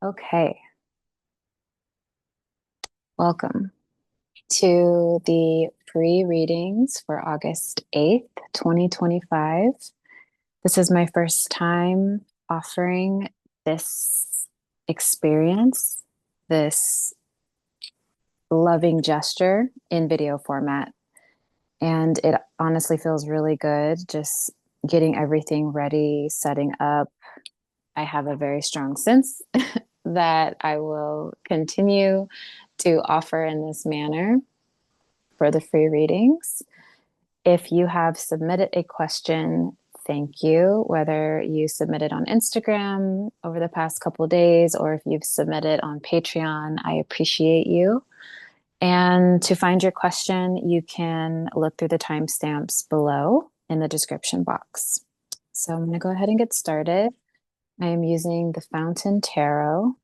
Okay, welcome to the free readings for August 8th, 2025. This is my first time offering this experience, this loving gesture in video format. And it honestly feels really good just getting everything ready, setting up. I have a very strong sense that I will continue to offer in this manner for the free readings. If you have submitted a question, thank you. Whether you submitted on Instagram over the past couple of days or if you've submitted on Patreon, I appreciate you. And to find your question, you can look through the timestamps below in the description box. So I'm going to go ahead and get started. I am using the Fountain Tarot.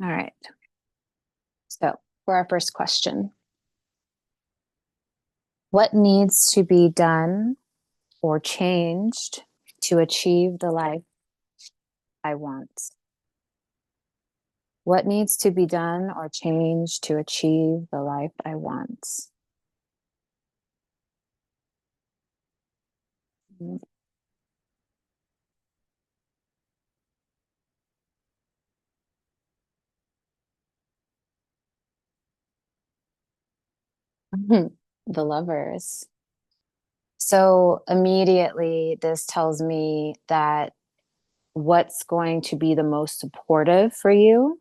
All right. So for our first question, what needs to be done or changed to achieve the life I want? What needs to be done or changed to achieve the life I want? The lovers. So immediately, this tells me that what's going to be the most supportive for you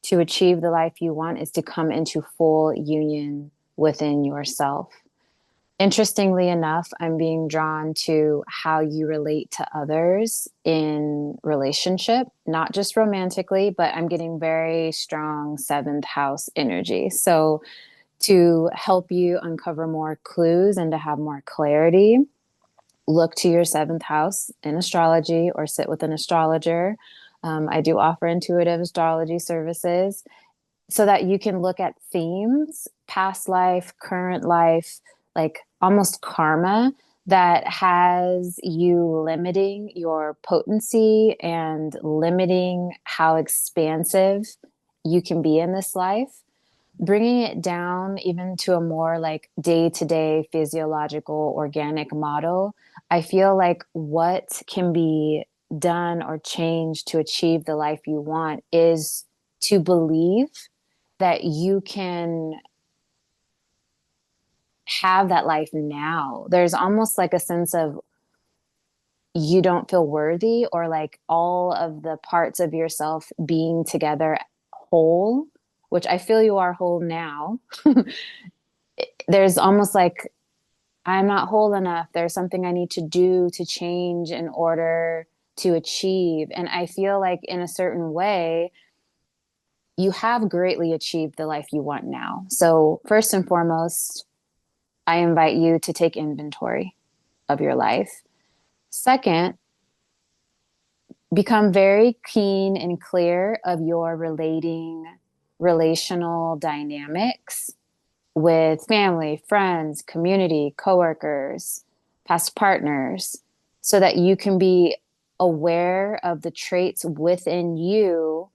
to achieve the life you want is to come into full union within yourself. Interestingly enough, I'm being drawn to how you relate to others in relationship, not just romantically, but I'm getting very strong seventh house energy. So, to help you uncover more clues and to have more clarity, look to your seventh house in astrology or sit with an astrologer. I do offer intuitive astrology services so that you can look at themes, past life, current life, like almost karma that has you limiting your potency and limiting how expansive you can be in this life. Bringing it down even to a more like day to day physiological organic model, I feel like what can be done or changed to achieve the life you want is to believe that you can have that life now. There's almost like a sense of you don't feel worthy or like all of the parts of yourself being together whole, which I feel you are whole now. There's almost like I'm not whole enough. There's something I need to do to change in order to achieve. And I feel like in a certain way, you have greatly achieved the life you want now. So, first and foremost, I invite you to take inventory of your life. Second, become very keen and clear of your relational dynamics with family, friends, community, coworkers, past partners, so that you can be aware of the traits within you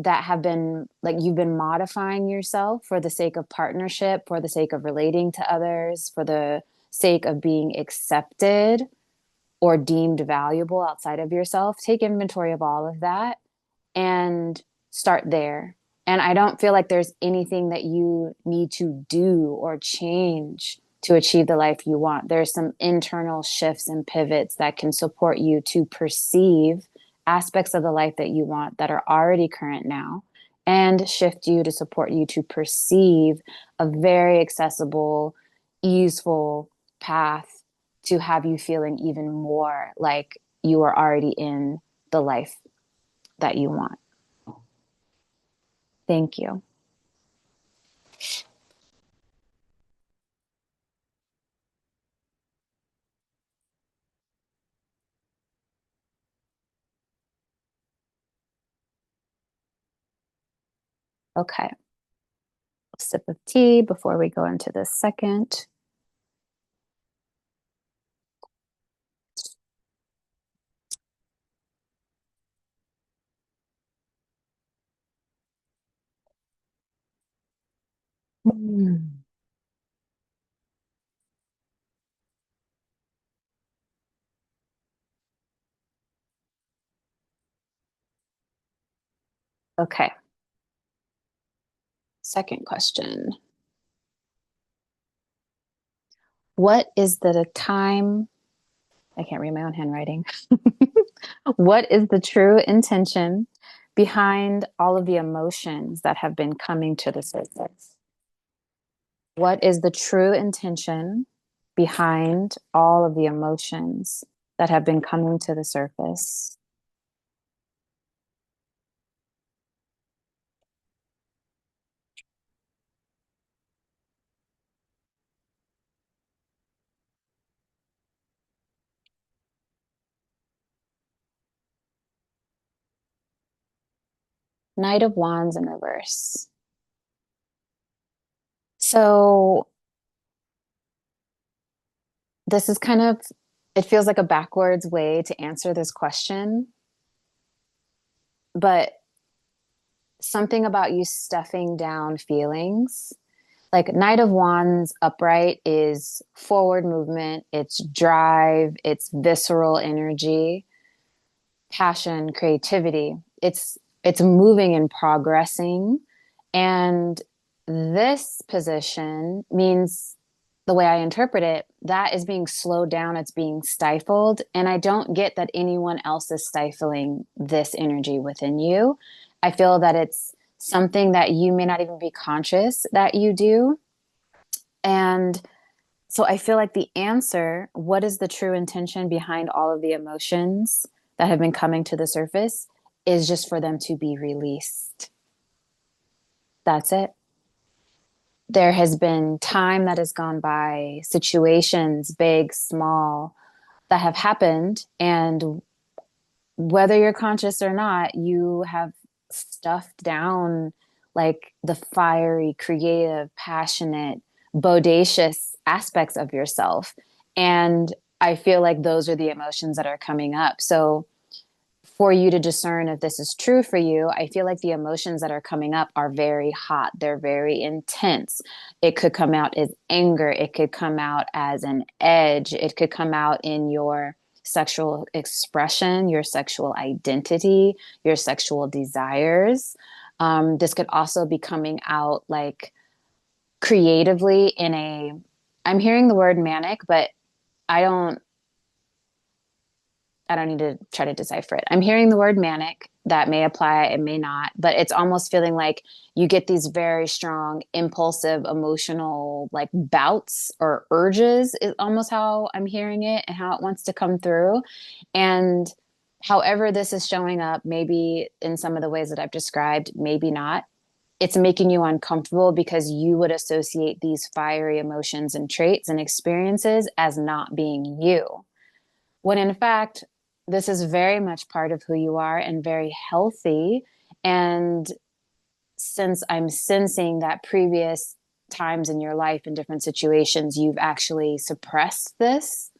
that have been like you've been modifying yourself for the sake of partnership, for the sake of relating to others, for the sake of being accepted or deemed valuable outside of yourself. Take inventory of all of that and start there. And I don't feel like there's anything that you need to do or change to achieve the life you want. There's some internal shifts and pivots that can support you to perceive aspects of the life that you want that are already current now and shift you to support you to perceive a very accessible, easeful path to have you feeling even more like you are already in the life that you want. Thank you. Okay. A sip of tea before we go into the second. Mm. Okay. Second question. What is the time? I can't read my own handwriting. What is the true intention behind all of the emotions that have been coming to the surface? What is the true intention behind all of the emotions that have been coming to the surface? Knight of Wands in reverse. So this is kind of, it feels like a backwards way to answer this question, but something about you stuffing down feelings. Like Knight of Wands upright is forward movement, it's drive, it's visceral energy, passion, creativity. It's moving and progressing. And this position means, the way I interpret it, that is being slowed down, it's being stifled. And I don't get that anyone else is stifling this energy within you. I feel that it's something that you may not even be conscious that you do. And so I feel like the answer, what is the true intention behind all of the emotions that have been coming to the surface, is just for them to be released. That's it. There has been time that has gone by, situations, big, small, that have happened. And whether you're conscious or not, you have stuffed down like the fiery, creative, passionate, bodacious aspects of yourself. And I feel like those are the emotions that are coming up. So for you to discern if this is true for you, I feel like the emotions that are coming up are very hot. They're very intense. It could come out as anger. It could come out as an edge. It could come out in your sexual expression, your sexual identity, your sexual desires. This could also be coming out like creatively in a, I'm hearing the word manic, but I don't I don't need to try to decipher it. I'm hearing the word manic. That may apply, it may not, but it's almost feeling like you get these very strong, impulsive, emotional like bouts or urges, is almost how I'm hearing it and how it wants to come through. And however this is showing up, maybe in some of the ways that I've described, maybe not. It's making you uncomfortable because you would associate these fiery emotions and traits and experiences as not being you, when in fact, this is very much part of who you are and very healthy. And since I'm sensing that previous times in your life in different situations, you've actually suppressed this,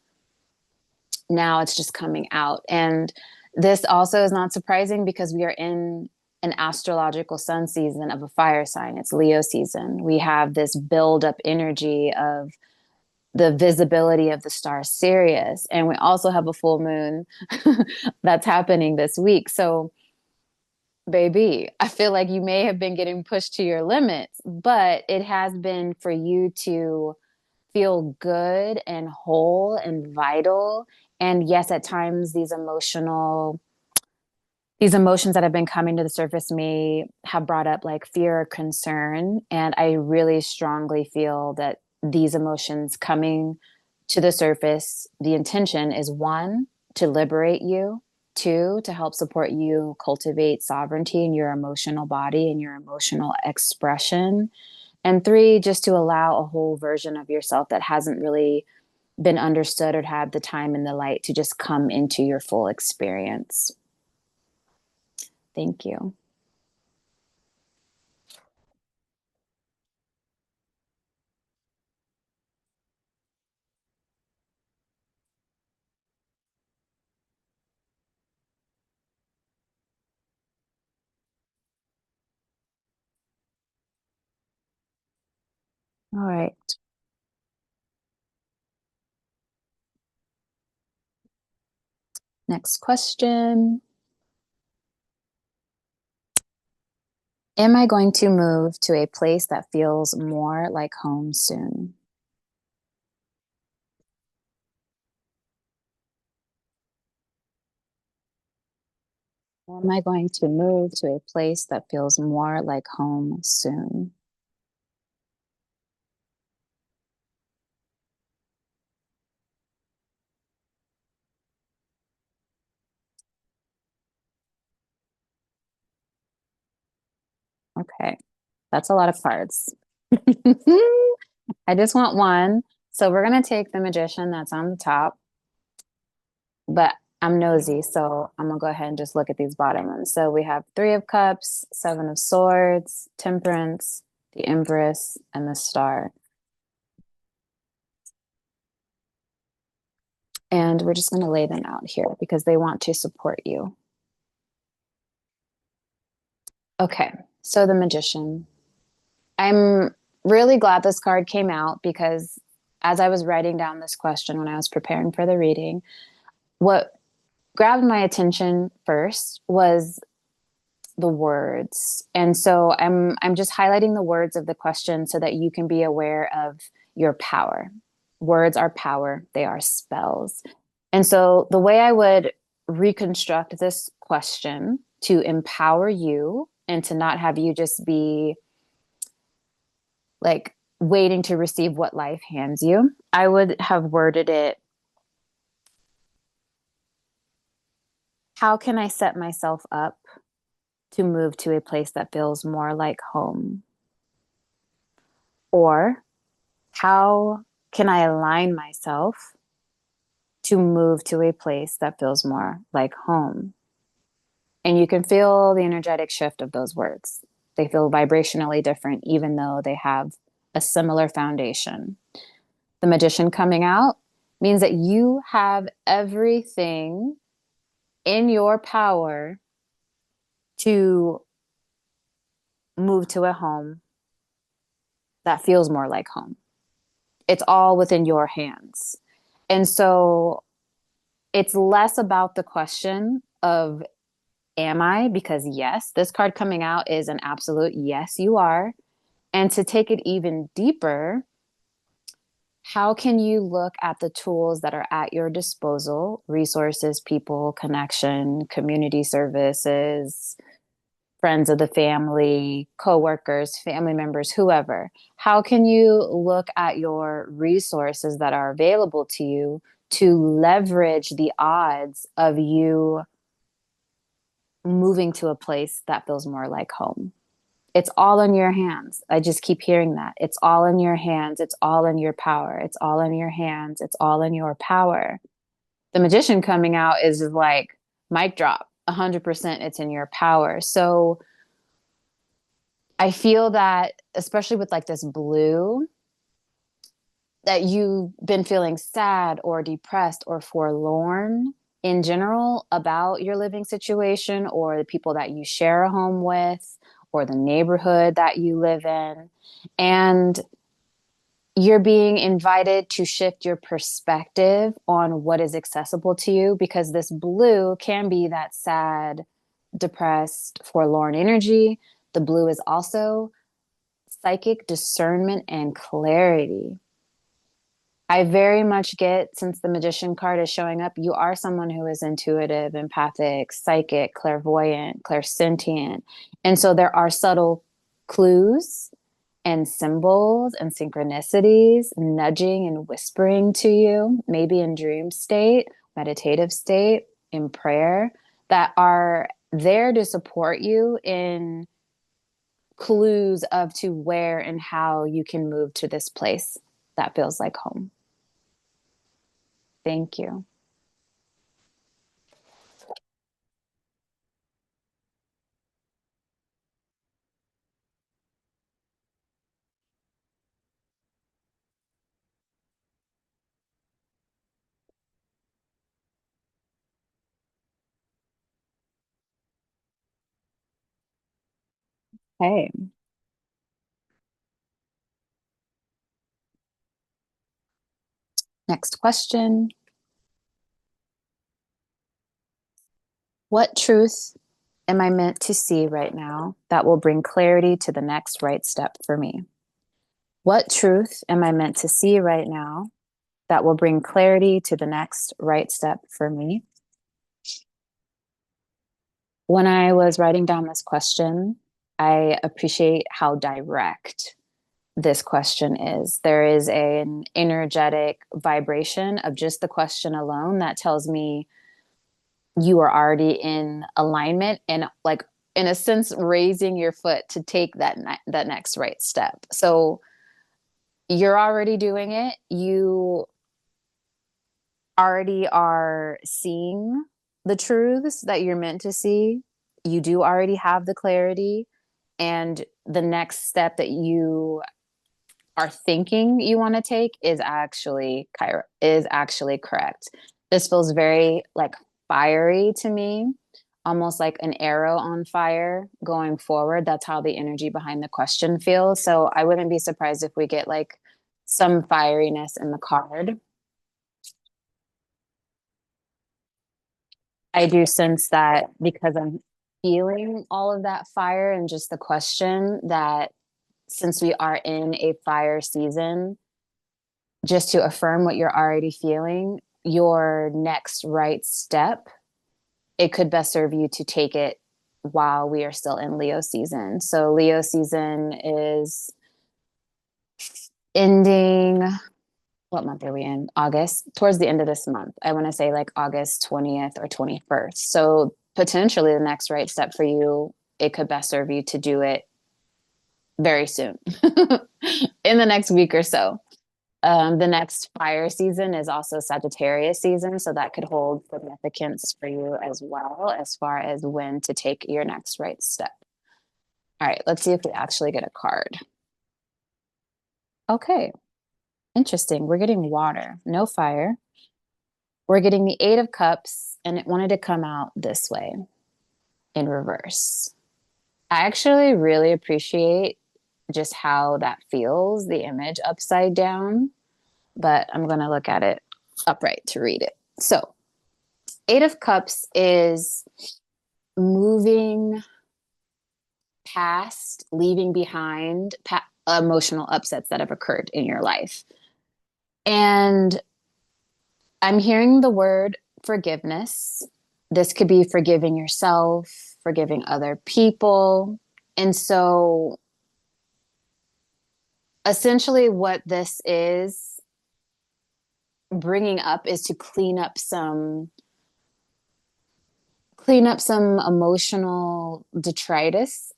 now it's just coming out. And this also is not surprising because we are in an astrological sun season of a fire sign. It's Leo season. We have this build up energy of the visibility of the star Sirius. And we also have a full moon that's happening this week. So, baby, I feel like you may have been getting pushed to your limits, but it has been for you to feel good and whole and vital. And yes, at times these emotions that have been coming to the surface may have brought up like fear or concern. And I really strongly feel that these emotions coming to the surface, the intention is one, to liberate you, two, to help support you cultivate sovereignty in your emotional body and your emotional expression, and three, just to allow a whole version of yourself that hasn't really been understood or had the time and the light to just come into your full experience. Thank you. All right. Next question. Am I going to move to a place that feels more like home soon? Am I going to move to a place that feels more like home soon? Okay, that's a lot of cards. I just want one. So we're going to take the magician that's on the top, but I'm nosy, so I'm going to go ahead and just look at these bottom ones. So we have Three of Cups, Seven of Swords, Temperance, the Empress, and the Star. And we're just going to lay them out here because they want to support you. Okay, so the magician. I'm really glad this card came out because as I was writing down this question when I was preparing for the reading, what grabbed my attention first was the words. And so I'm just highlighting the words of the question so that you can be aware of your power. Words are power, they are spells. And so the way I would reconstruct this question to empower you and to not have you just be like waiting to receive what life hands you, I would have worded it, how can I set myself up to move to a place that feels more like home? Or how can I align myself to move to a place that feels more like home? And you can feel the energetic shift of those words. They feel vibrationally different, even though they have a similar foundation. The magician coming out means that you have everything in your power to move to a home that feels more like home. It's all within your hands. And so it's less about the question of, am I? Because yes, this card coming out is an absolute yes, you are. And to take it even deeper, how can you look at the tools that are at your disposal, resources, people, connection, community services, friends of the family, coworkers, family members, whoever? How can you look at your resources that are available to you to leverage the odds of you moving to a place that feels more like home? It's all in your hands. I just keep hearing that. It's all in your hands. It's all in your power. It's all in your hands. It's all in your power. The magician coming out is like mic drop. 100% it's in your power. So I feel that, especially with like this blue, that you've been feeling sad or depressed or forlorn in general about your living situation or the people that you share a home with or the neighborhood that you live in. And you're being invited to shift your perspective on what is accessible to you because this blue can be that sad, depressed, forlorn energy. The blue is also psychic discernment and clarity. I very much get, since the magician card is showing up, you are someone who is intuitive, empathic, psychic, clairvoyant, clairsentient. And so there are subtle clues and symbols and synchronicities nudging and whispering to you, maybe in dream state, meditative state, in prayer, that are there to support you in clues of to where and how you can move to this place that feels like home. Thank you. Hey, next question. What truth am I meant to see right now that will bring clarity to the next right step for me? What truth am I meant to see right now that will bring clarity to the next right step for me? When I was writing down this question, I appreciate how direct this question is. There is an energetic vibration of just the question alone that tells me you are already in alignment and, like, in a sense, raising your foot to take that next right step. So you're already doing it. You already are seeing the truths that you're meant to see. You do already have the clarity, and the next step that you are thinking you want to take is actually correct. This feels very like fiery to me, almost like an arrow on fire going forward. That's how the energy behind the question feels. So I wouldn't be surprised if we get like some fieriness in the card. I do sense that because I'm feeling all of that fire and just the question, that since we are in a fire season, just to affirm what you're already feeling, your next right step, it could best serve you to take it while we are still in Leo season. So Leo season is ending. What month are we in? August, towards the end of this month. I want to say like August 20th or 21st. So potentially the next right step for you, it could best serve you to do it very soon in the next week or so. The next fire season is also Sagittarius season, so that could hold significance for you as well, as far as when to take your next right step. All right, let's see if we actually get a card. Okay, interesting. We're getting water, no fire. We're getting the Eight of Cups, and it wanted to come out this way in reverse. I actually really appreciate just how that feels, the image upside down, but I'm going to look at it upright to read it. So, Eight of Cups is moving past, leaving behind emotional upsets that have occurred in your life. And I'm hearing the word forgiveness. This could be forgiving yourself, forgiving other people. And so essentially, what this is bringing up is to clean up some emotional detritus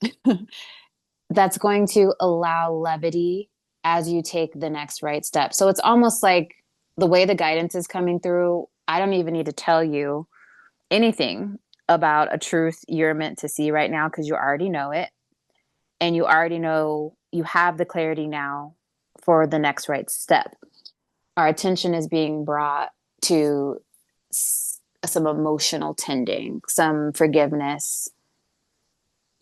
that's going to allow levity as you take the next right step. So it's almost like the way the guidance is coming through, I don't even need to tell you anything about a truth you're meant to see right now, because you already know it, and you already know you have the clarity now for the next right step. Our attention is being brought to some emotional tending, some forgiveness,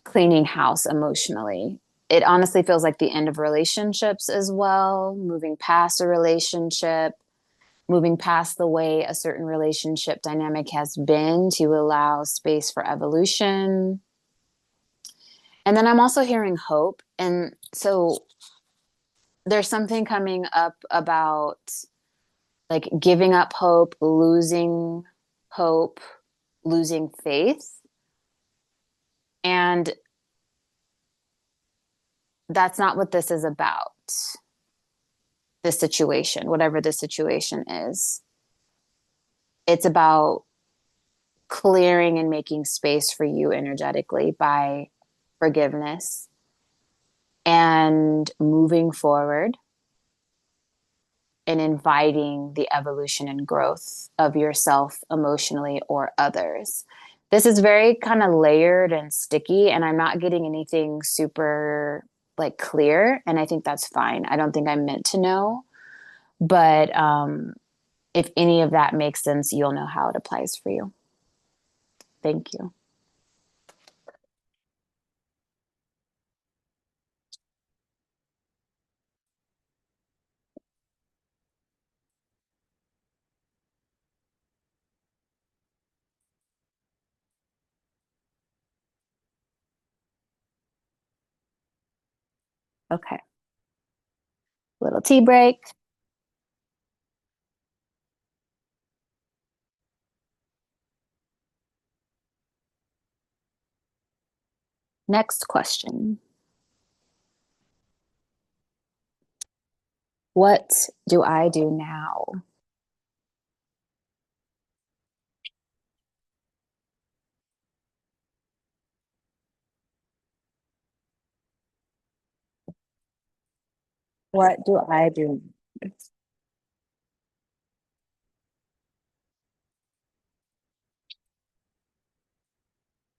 cleaning house emotionally. It honestly feels like the end of relationships as well, moving past a relationship, moving past the way a certain relationship dynamic has been to allow space for evolution. And then I'm also hearing hope. And so there's something coming up about like giving up hope, losing faith. And that's not what this is about. This situation, whatever the situation is, it's about clearing and making space for you energetically by forgiveness and moving forward and inviting the evolution and growth of yourself emotionally or others. This is very kind of layered and sticky, and I'm not getting anything super like clear, and I think that's fine. I don't think I'm meant to know, but if any of that makes sense, you'll know how it applies for you. Thank you. Okay. Little tea break. Next question. What do I do now? What do I do?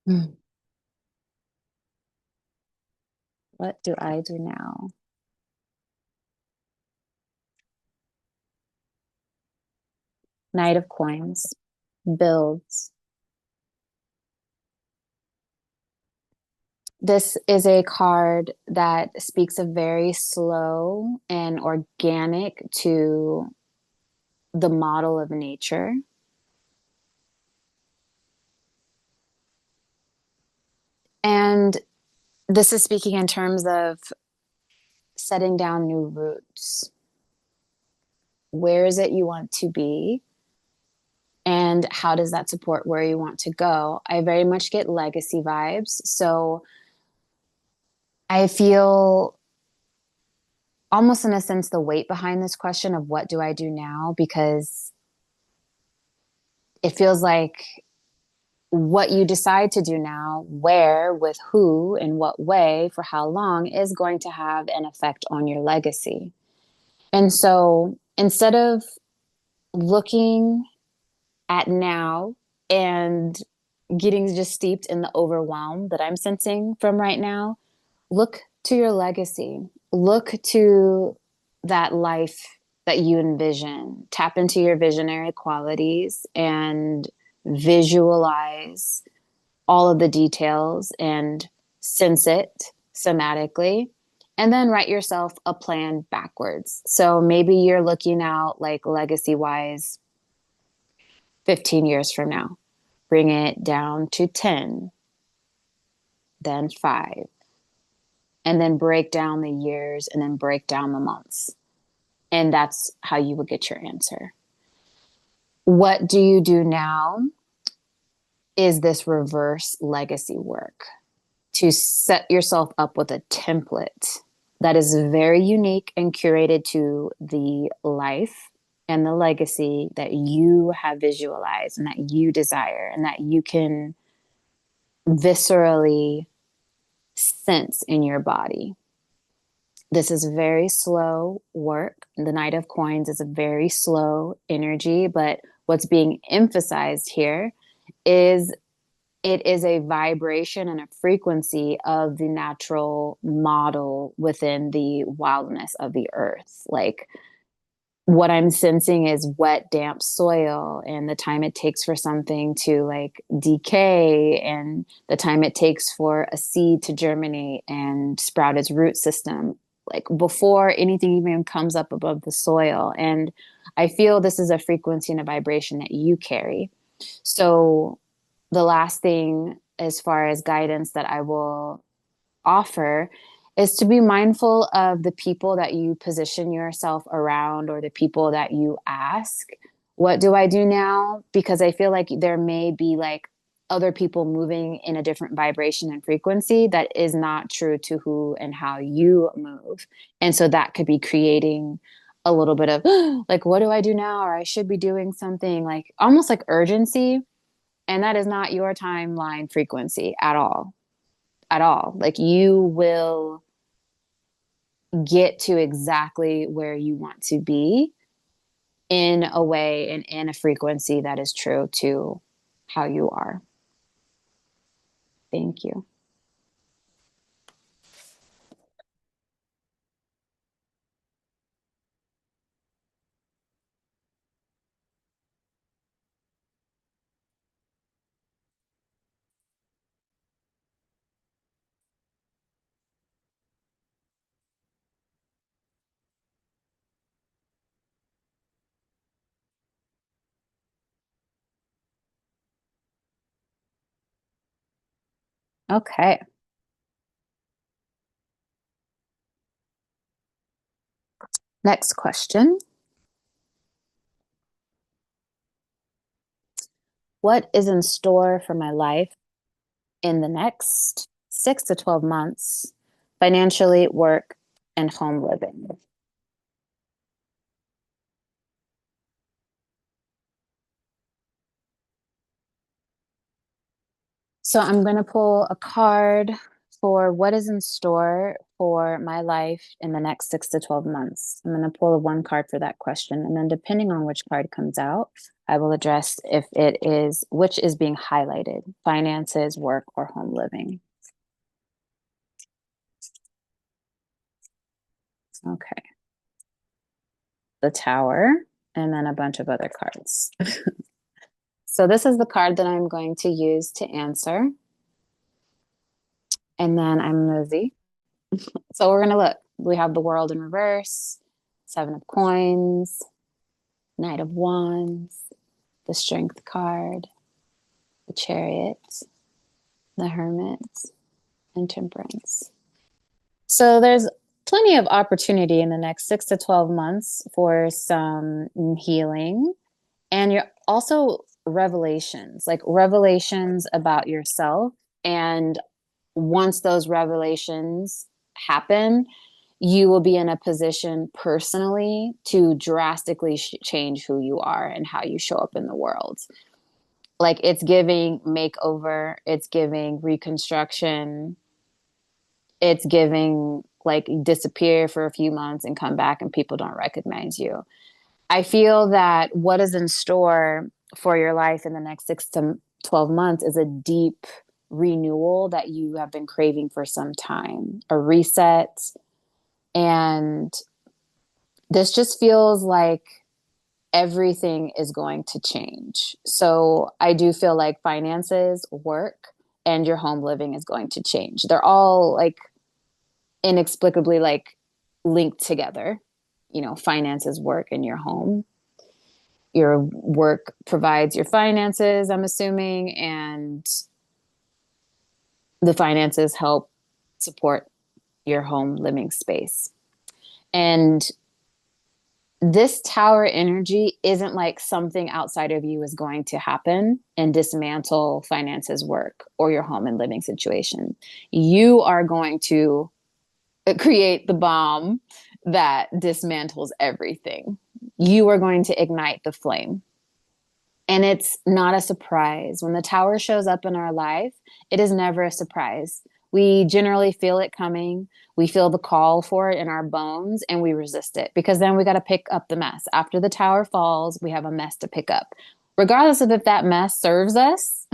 Hmm. What do I do now? Knight of Coins builds. This is a card that speaks of very slow and organic to the model of nature. And this is speaking in terms of setting down new roots. Where is it you want to be? And how does that support where you want to go? I very much get legacy vibes. So I feel almost in a sense the weight behind this question of what do I do now? Because it feels like what you decide to do now, where, with who, in what way, for how long, is going to have an effect on your legacy. And so instead of looking at now and getting just steeped in the overwhelm that I'm sensing from right now, look to your legacy. Look to that life that you envision. Tap into your visionary qualities and visualize all of the details and sense it somatically. And then write yourself a plan backwards. So maybe you're looking out like legacy wise 15 years from now. Bring it down to 10, then 5, and then break down the years and then break down the months. And that's how you would get your answer. What do you do now is this reverse legacy work to set yourself up with a template that is very unique and curated to the life and the legacy that you have visualized and that you desire and that you can viscerally sense in your body. This is very slow work. The Knight of Coins is a very slow energy, but what's being emphasized here is it is a vibration and a frequency of the natural model within the wildness of the earth. Like what I'm sensing is wet, damp soil and the time it takes for something to like decay and the time it takes for a seed to germinate and sprout its root system, like before anything even comes up above the soil. And I feel this is a frequency and a vibration that you carry. So the last thing as far as guidance that I will offer is to be mindful of the people that you position yourself around or the people that you ask, what do I do now? Because I feel like there may be like other people moving in a different vibration and frequency that is not true to who and how you move. And so that could be creating a little bit of like, what do I do now? Or I should be doing something like almost like urgency. And that is not your timeline frequency at all. At all. Like you will get to exactly where you want to be in a way and in a frequency that is true to how you are. Thank you. Okay. Next question. What is in store for my life in the next 6 to 12 months, financially, work, and home living? So I'm going to pull a card for what is in store for my life in the next 6 to 12 months. I'm going to pull one card for that question. And then depending on which card comes out, I will address if it is which is being highlighted, finances, work, or home living. Okay. The Tower, and then a bunch of other cards. So this is the card that I'm going to use to answer. And then I'm nosy. So we're going to look. We have the World in reverse, Seven of Coins, Knight of Wands, the Strength card, the Chariot, the Hermit, and Temperance. So there's plenty of opportunity in the next 6 to 12 months for some healing. And you're also revelations, like revelations about yourself. And once those revelations happen, you will be in a position personally to drastically change who you are and how you show up in the world. Like it's giving makeover, it's giving reconstruction, it's giving like disappear for a few months and come back and people don't recognize you. I feel that what is in store for your life in the next 6 to 12 months is a deep renewal that you have been craving for some time, a reset. And this just feels like everything is going to change. So I do feel like finances, work, and your home living is going to change. They're all like inexplicably like linked together. You know, finances, work, and your home. Your work provides your finances, I'm assuming, and the finances help support your home living space. And this tower energy isn't like something outside of you is going to happen and dismantle finances, work, or your home and living situation. You are going to create the bomb that dismantles everything. You are going to ignite the flame. And it's not a surprise. When the tower shows up in our life, it is never a surprise. We generally feel it coming. We feel the call for it in our bones and we resist it because then we got to pick up the mess. After the tower falls, we have a mess to pick up. Regardless of if that mess serves us,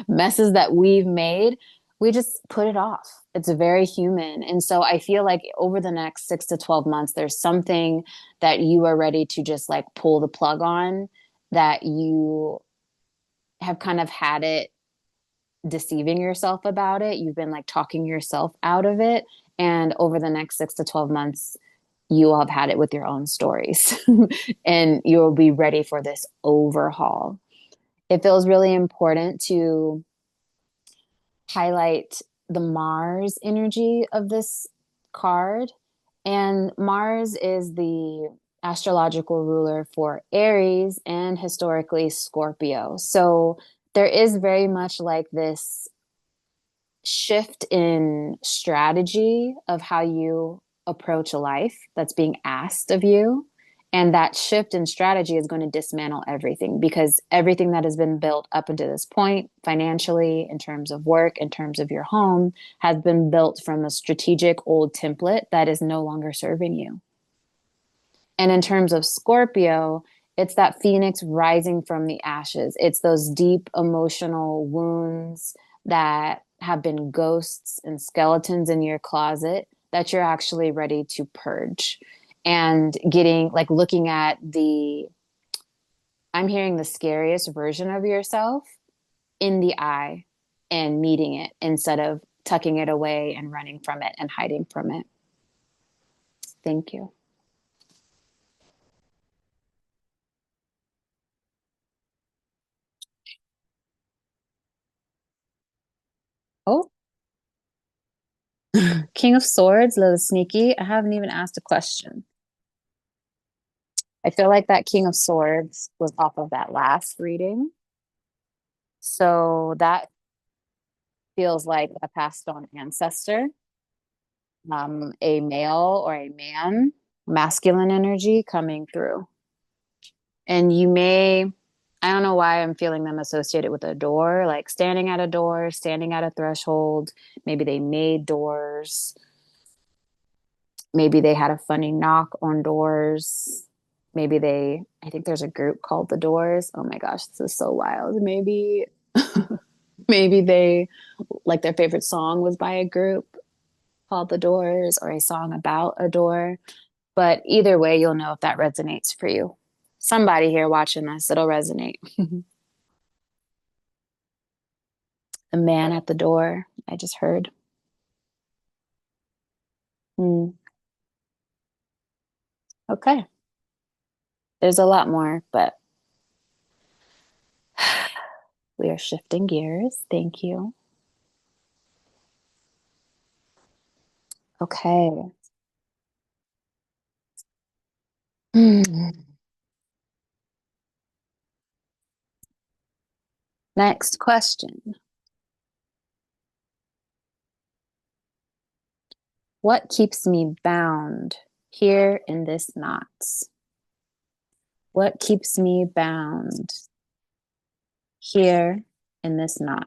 messes that we've made, we just put it off. It's very human. And so I feel like over the next 6 to 12 months, there's something that you are ready to just like pull the plug on that you have kind of had it deceiving yourself about it. You've been like talking yourself out of it. And over the next 6 to 12 months, you will have had it with your own stories and you will be ready for this overhaul. It feels really important to highlight the Mars energy of this card. And Mars is the astrological ruler for Aries and historically Scorpio. So there is very much like this shift in strategy of how you approach a life that's being asked of you. And that shift in strategy is going to dismantle everything because everything that has been built up until this point, financially, in terms of work, in terms of your home, has been built from a strategic old template that is no longer serving you. And in terms of Scorpio, it's that phoenix rising from the ashes. It's those deep emotional wounds that have been ghosts and skeletons in your closet that you're actually ready to purge. And getting like looking at I'm hearing the scariest version of yourself in the eye and meeting it instead of tucking it away and running from it and hiding from it. Thank you. Oh, King of Swords, little sneaky. I haven't even asked a question. I feel like that King of Swords was off of that last reading. So that feels like a passed on ancestor, a male or a man, masculine energy coming through. And you may, I don't know why I'm feeling them associated with a door, like standing at a door, standing at a threshold. Maybe they made doors. Maybe they had a funny knock on doors. Maybe they, I think there's a group called The Doors. Oh my gosh, this is so wild. Maybe, maybe they, like their favorite song was by a group called The Doors or a song about a door. But either way, you'll know if that resonates for you. Somebody here watching this, it'll resonate. The man at the door, I just heard. Hmm. Okay. There's a lot more, but we are shifting gears. Thank you. Okay. Hmm. Next question. What keeps me bound here in this knot? What keeps me bound here in this knot?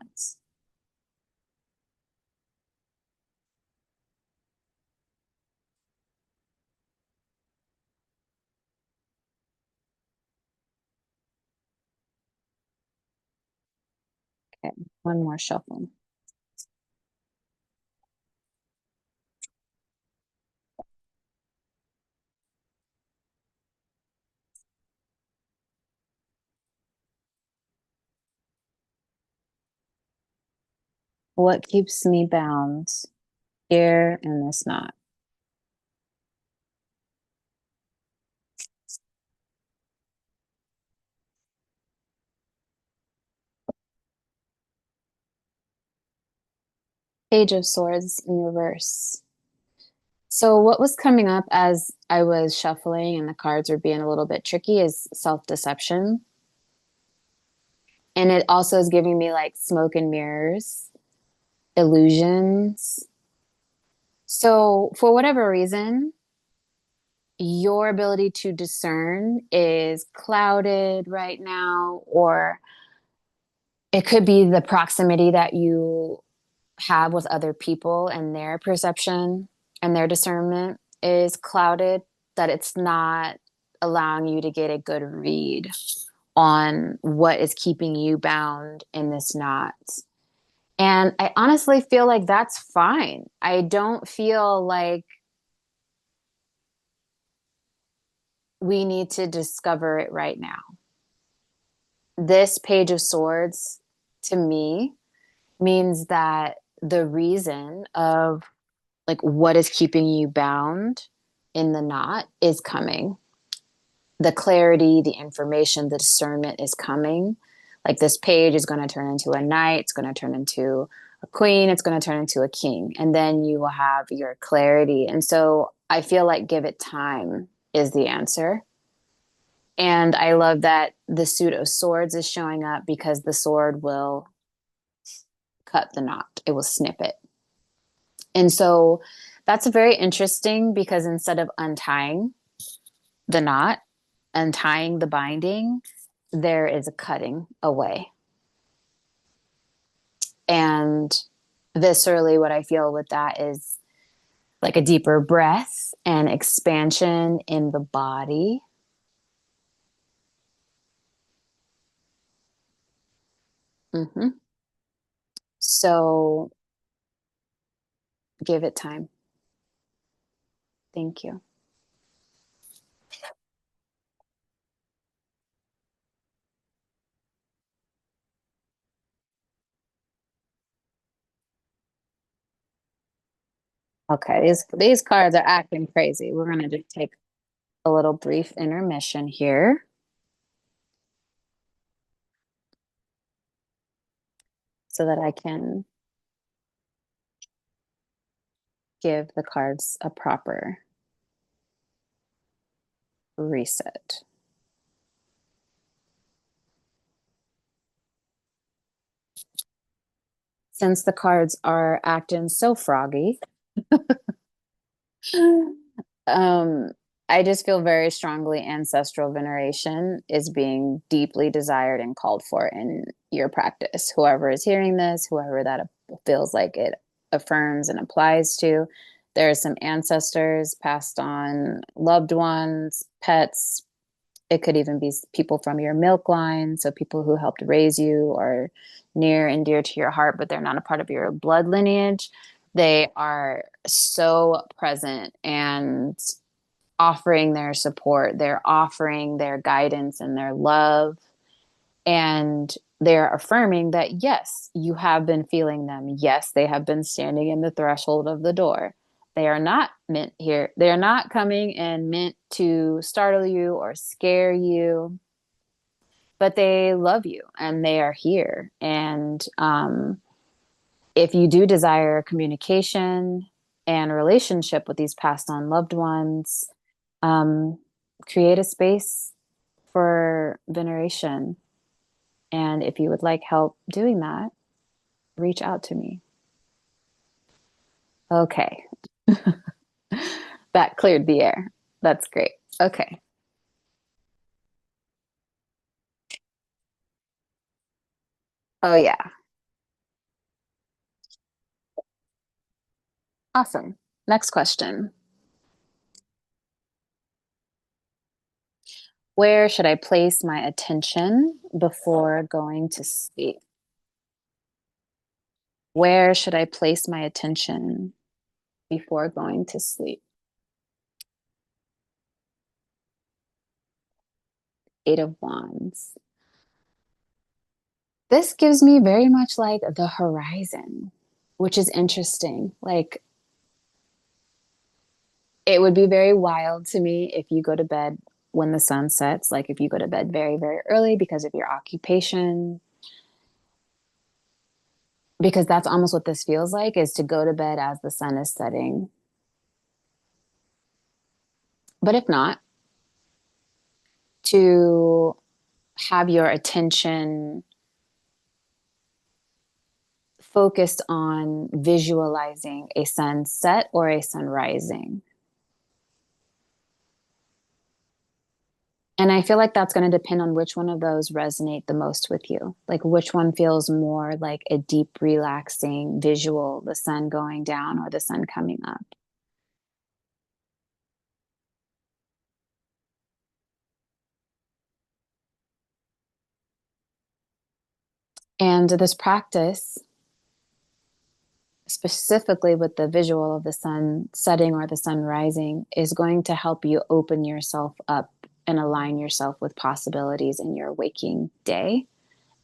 Okay, one more shuffle. What keeps me bound here in this knot? Page of Swords in reverse. So, what was coming up as I was shuffling and the cards were being a little bit tricky is self deception. And it also is giving me like smoke and mirrors, illusions. So, for whatever reason, your ability to discern is clouded right now, or it could be the proximity that you have with other people and their perception and their discernment is clouded, that it's not allowing you to get a good read on what is keeping you bound in this knot. And I honestly feel like that's fine. I don't feel like we need to discover it right now. This Page of Swords to me means that the reason of like what is keeping you bound in the knot is coming. The clarity, the information, the discernment is coming. Like this page is going to turn into a knight, it's going to turn into a queen, it's going to turn into a king. And then you will have your clarity. And so I feel like give it time is the answer. And I love that the suit of swords is showing up because the sword will cut the knot, it will snip it. And so that's very interesting because instead of untying the knot, untying the binding, there is a cutting away. And viscerally, what I feel with that is like a deeper breath and expansion in the body. Mm-hmm. So give it time. Thank you. Okay, these cards are acting crazy. We're gonna just take a little brief intermission here so that I can give the cards a proper reset. Since the cards are acting so froggy, um, I just feel very strongly ancestral veneration is being deeply desired and called for in your practice. Whoever is hearing this, whoever that feels like it affirms and applies to, there are some ancestors passed on, loved ones, pets. It could even be people from your milk line, so people who helped raise you are near and dear to your heart, but they're not a part of your blood lineage. They are so present and offering their support, they're offering their guidance and their love, and they're affirming that yes, you have been feeling them. Yes, they have been standing in the threshold of the door. They are not meant here. They are not coming and meant to startle you or scare you, but they love you and they are here. And if you do desire communication and relationship with these passed on loved ones, um, create a space for veneration. And if you would like help doing that, reach out to me. Okay. That cleared the air. That's great. Okay. Oh, yeah. Awesome. Next question. Where should I place my attention before going to sleep? Where should I place my attention before going to sleep? Eight of Wands. This gives me very much like the horizon, which is interesting. Like, it would be very wild to me if you go to bed when the sun sets, like if you go to bed very, very early because of your occupation, because that's almost what this feels like is to go to bed as the sun is setting. But if not, to have your attention focused on visualizing a sunset or a sun rising. And I feel like that's going to depend on which one of those resonate the most with you. Like which one feels more like a deep, relaxing visual, the sun going down or the sun coming up. And this practice, specifically with the visual of the sun setting or the sun rising, is going to help you open yourself up and align yourself with possibilities in your waking day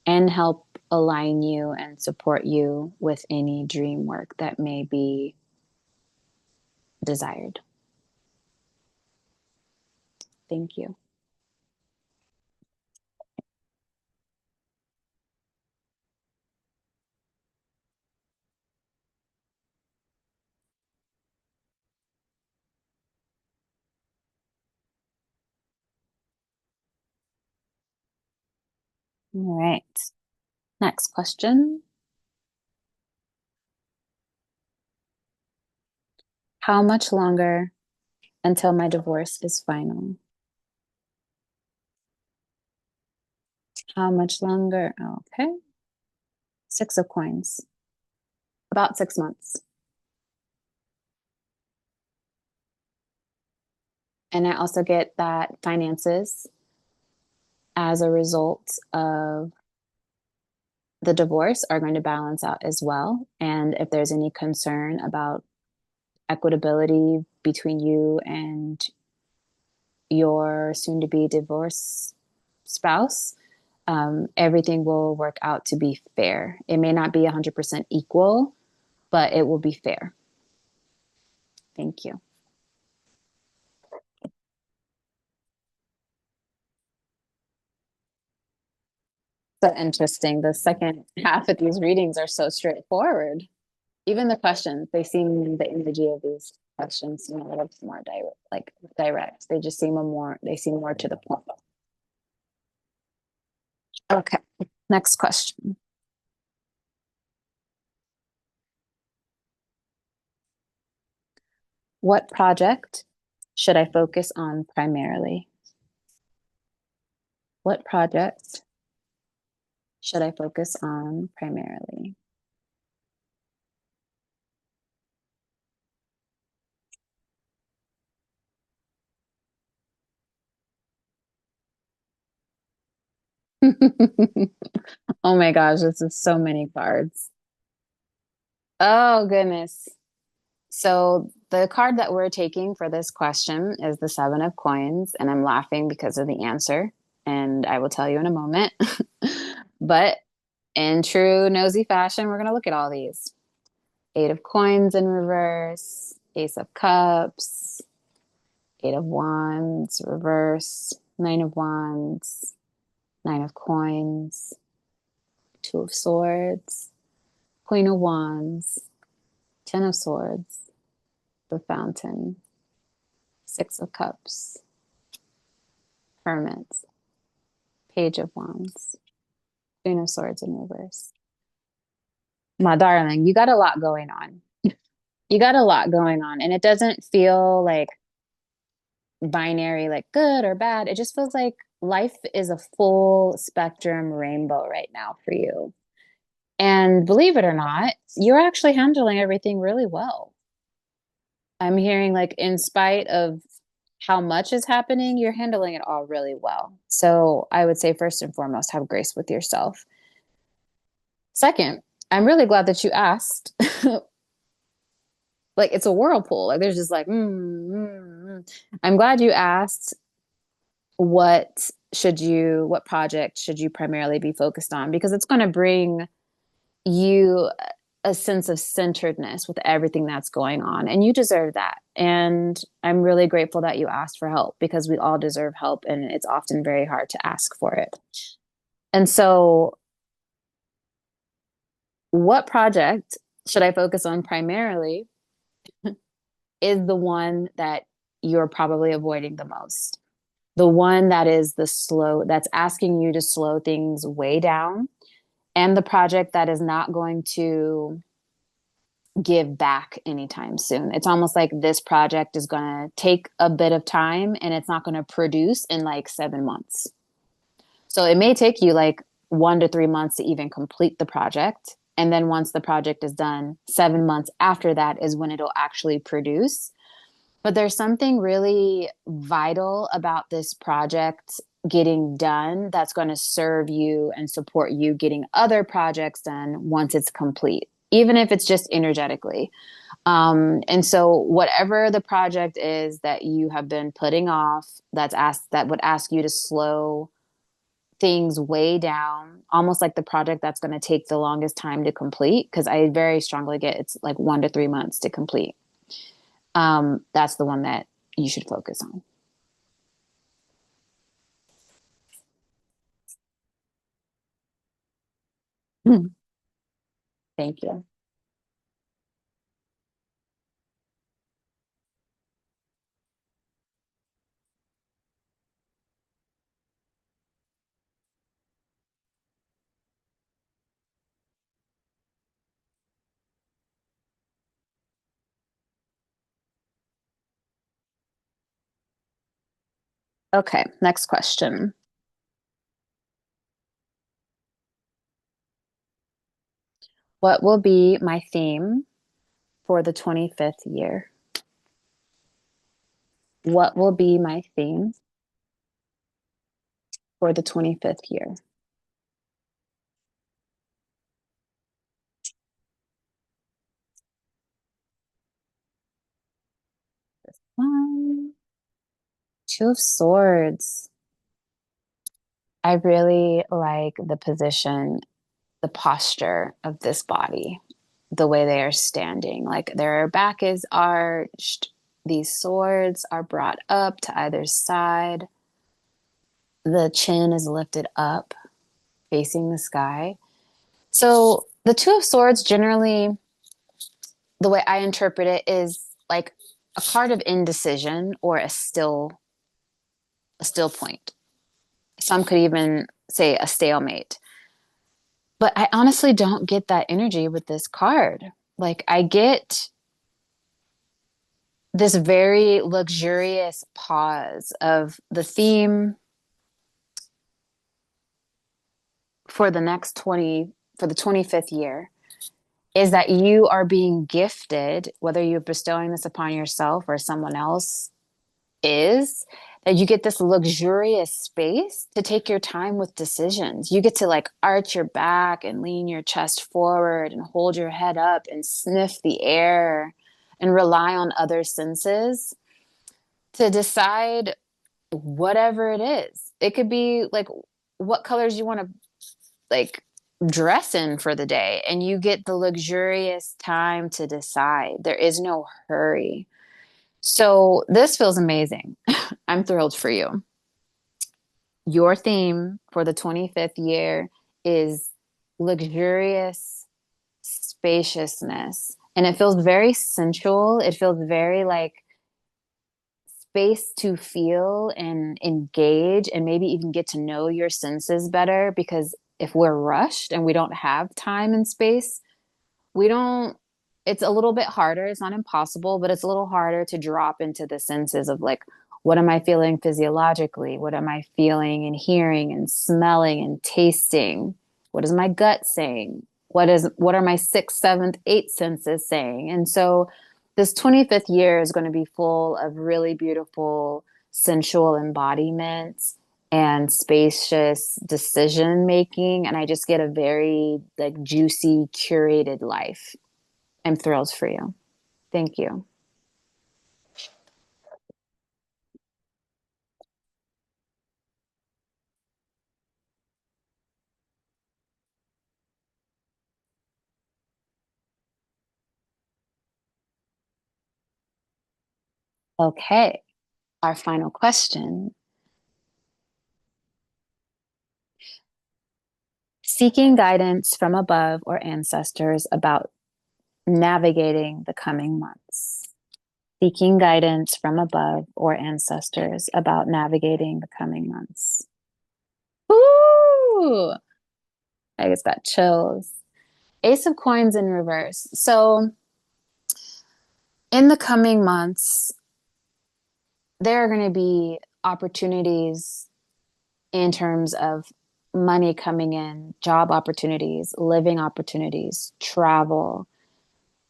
and help align you and support you with any dream work that may be desired. Thank you. All right. Next question. How much longer until my divorce is final? How much longer? Okay. Six of coins. About 6 months. And I also get that finances as a result of the divorce are going to balance out as well. And if there's any concern about equitability between you and your soon to be divorced spouse, everything will work out to be fair. It may not be 100% equal, but it will be fair. Thank you. So interesting. The second half of these readings are so straightforward. Even the questions, they seem the energy of these questions seem a little more direct, like direct. They just seem they seem more to the point. Okay. Next question. What project should I focus on primarily? What project should I focus on primarily? Oh my gosh, this is so many cards. Oh goodness. So the card that we're taking for this question is the Seven of Coins, and I'm laughing because of the answer, and I will tell you in a moment. But in true nosy fashion, we're going to look at all these. Eight of Coins in reverse, Ace of Cups, Eight of Wands, reverse, Nine of Wands, Nine of Coins, Two of Swords, Queen of Wands, Ten of Swords, the Fountain, Six of Cups, Hermit, Page of Wands, Queen of Swords in reverse. My darling, you got a lot going on. You got a lot going on, and it doesn't feel like binary, like good or bad. It just feels like life is a full spectrum rainbow right now for you. And believe it or not, you're actually handling everything really well. I'm hearing, like, in spite of how much is happening, you're handling it all really well. So I would say, first and foremost, have grace with yourself. Second, I'm really glad that you asked. Like, it's a whirlpool. Like, there's just like, I'm glad you asked what project should you primarily be focused on? Because it's going to bring you a sense of centeredness with everything that's going on. And you deserve that. And I'm really grateful that you asked for help because we all deserve help. And it's often very hard to ask for it. And so, what project should I focus on primarily is the one that you're probably avoiding the most. The one that is that's asking you to slow things way down, and the project that is not going to give back anytime soon. It's almost like this project is going to take a bit of time and it's not going to produce in like 7 months. So it may take you like 1 to 3 months to even complete the project. And then once the project is done, 7 months after that is when it'll actually produce. But there's something really vital about this project getting done that's going to serve you and support you getting other projects done once it's complete, even if it's just energetically. And so, whatever the project is that you have been putting off, that would ask you to slow things way down, almost like the project that's going to take the longest time to complete, because I very strongly get it's like 1 to 3 months to complete. That's the one that you should focus on. Thank you. Okay, next question. What will be my theme for the 25th year? What will be my theme for the 25th year? Um, Two of Swords. I really like the position, the posture of this body, the way they are standing. Like their back is arched, these swords are brought up to either side, the chin is lifted up, facing the sky. So the Two of Swords, generally, the way I interpret it is like a card of indecision or a still point. Some could even say a stalemate. But I honestly don't get that energy with this card. Like I get this very luxurious pause of the theme for the next 20, for the 25th year is that you are being gifted, whether you're bestowing this upon yourself or someone else is, that you get this luxurious space to take your time with decisions. You get to like arch your back and lean your chest forward and hold your head up and sniff the air and rely on other senses to decide whatever it is. It could be like what colors you want to like dress in for the day, and you get the luxurious time to decide. There is no hurry. So this feels amazing. I'm thrilled for you. Your theme for the 25th year is luxurious spaciousness. And it feels very sensual. It feels very like space to feel and engage and maybe even get to know your senses better. Because if we're rushed and we don't have time and space, we don't, it's a little bit harder. It's not impossible, but it's a little harder to drop into the senses of like, what am I feeling physiologically? What am I feeling and hearing and smelling and tasting? What is my gut saying? What are my sixth, seventh, eighth senses saying? And so this 25th year is going to be full of really beautiful sensual embodiment and spacious decision making. And I just get a very like juicy, curated life. I'm thrilled for you. Thank you. Okay. Our final question. Seeking guidance from above or ancestors about navigating the coming months. Seeking guidance from above or ancestors about navigating the coming months. Ooh, I just got chills. Ace of Coins in reverse. So, in the coming months, there are going to be opportunities in terms of money coming in, job opportunities, living opportunities, travel.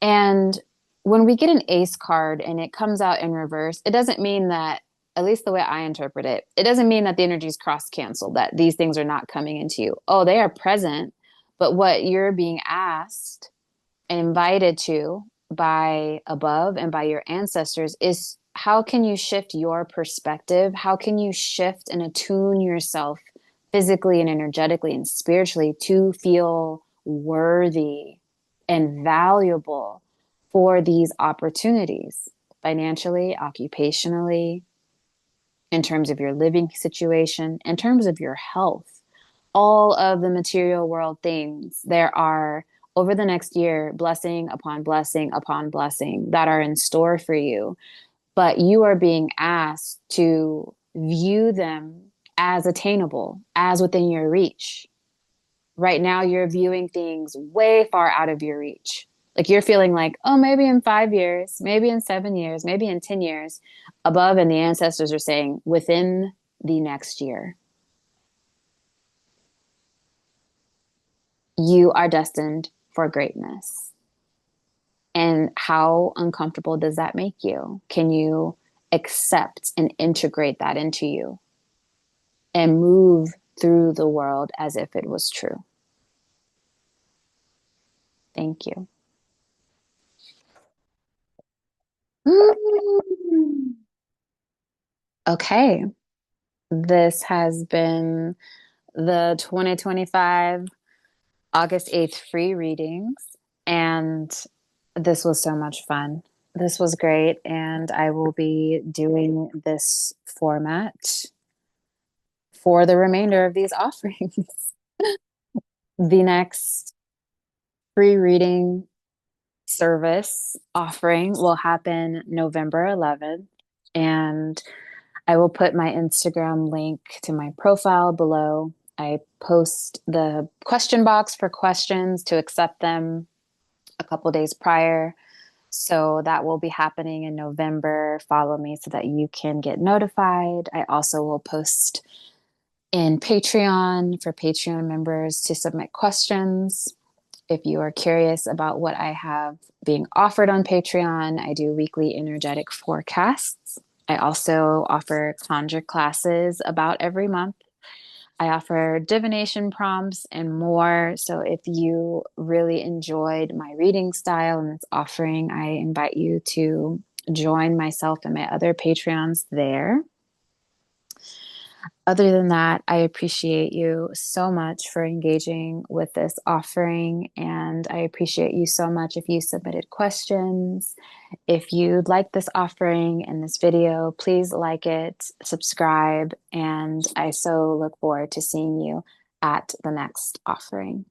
And when we get an ace card and it comes out in reverse, it doesn't mean that, at least the way I interpret it, it doesn't mean that the energies cross cancel, that these things are not coming into you. Oh, they are present. But what you're being asked and invited to by above and by your ancestors is how can you shift your perspective? How can you shift and attune yourself physically and energetically and spiritually to feel worthy and valuable for these opportunities, financially, occupationally, in terms of your living situation, in terms of your health, all of the material world things. There are, over the next year, blessing upon blessing upon blessing that are in store for you. But you are being asked to view them as attainable, as within your reach. Right now, you're viewing things way far out of your reach. Like you're feeling like, oh, maybe in 5 years, maybe in 7 years, maybe in 10 years. Above, and the ancestors are saying within the next year, you are destined for greatness. And how uncomfortable does that make you? Can you accept and integrate that into you and move through the world as if it was true? Thank you. Mm. Okay. This has been the 2025 August 8th free readings. And this was so much fun. This was great. And I will be doing this format for the remainder of these offerings. The next free reading service offering will happen November 11th. And I will put my Instagram link to my profile below. I post the question box for questions to accept them a couple days prior. So that will be happening in November. Follow me so that you can get notified. I also will post in Patreon for Patreon members to submit questions. If you are curious about what I have being offered on Patreon, I do weekly energetic forecasts. I also offer conjure classes about every month. I offer divination prompts and more. So if you really enjoyed my reading style and its offering, I invite you to join myself and my other Patreons there. Other than that, I appreciate you so much for engaging with this offering, and I appreciate you so much if you submitted questions. If you'd like this offering and this video, please like it, subscribe, and I so look forward to seeing you at the next offering.